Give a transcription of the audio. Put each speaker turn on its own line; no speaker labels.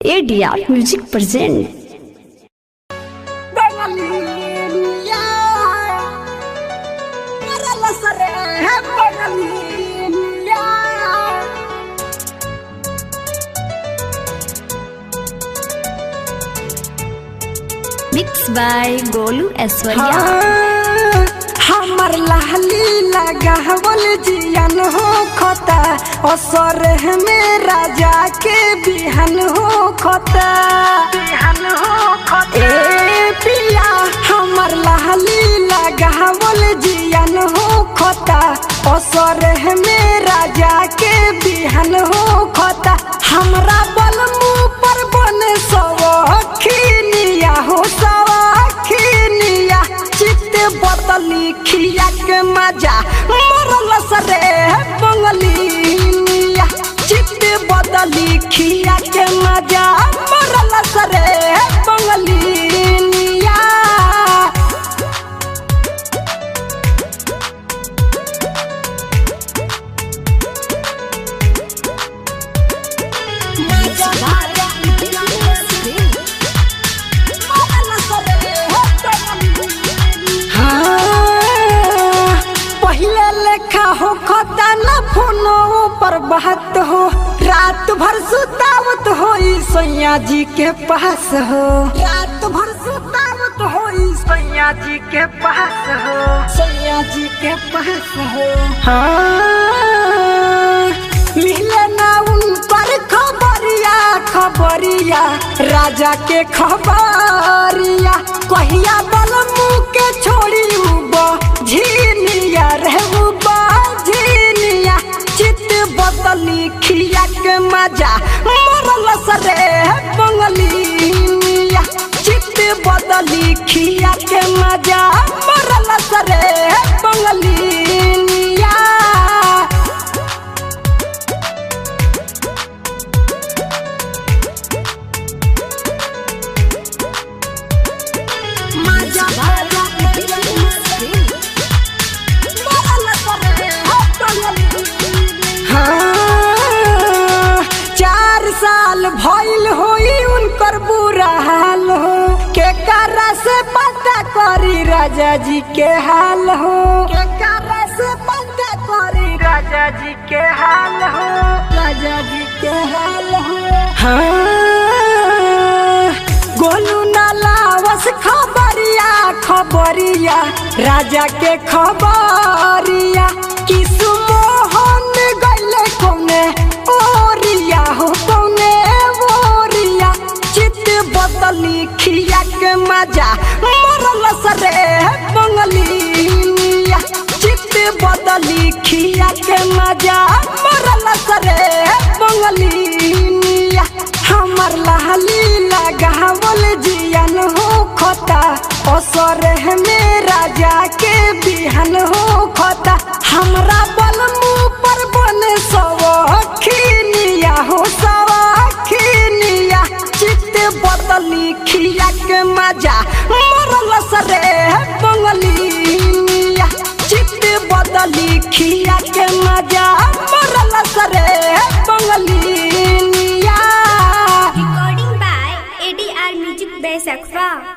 एडिया music present. Mix by Golu Aishwarya.
हमर लाली लगावल जियन हो खोता असर में राजा के बिहन हो खोता ए पिया हमर लाली लगावल जियन हो खोता असर में राजा के बिहन हो खोता हमरा बल मुँह पर बने सवखिनिया हो सवखिनिया चित्त बदली खिया के मजा मरल सरे बंगलिया चित्त बदली खिया के मजा मरल सरे बंगलिया। हो खोता न फोनो पर बात हो रात भर सुतावत हो सैया जी के पास हो रात भर सुतावत हो सैया जी के पास हो सैया जी के पास हो। हाँ मिले ना उन पर खबरिया खबरिया राजा के खबरिया कहिया बल मुँह के छोड़ी झीनिया रहू बदली खिया के मजा मरल सरे बंगलिया चित्त बदली खिया के मजा मरल सरे बंगलिया। साल भइल होई उनकर बुरा हाल हो के करा से पता करी राजा जी के हाल हो के करा से पता करी राजा जी के हाल हो राजा जी के हाल हो। हाँ गोलू नालावस खबरिया खबरिया राजा के खबरिया किसु मोहन गइले कोने ओरिया हो बदली खिया के मजा मरल सरे बंगलिया चित्त बदली खिया के मजा मरल सरे बंगलिया हमर लाली लगावल जियन हो खोता असर में राजा के बिहन हो खोता हमरा बल मुँह पर बने सवखिनिया हो सवखिनिया चित्त बदली खिया के मजा मरल सरे बंगलिया चित्त बदली खिया के मजा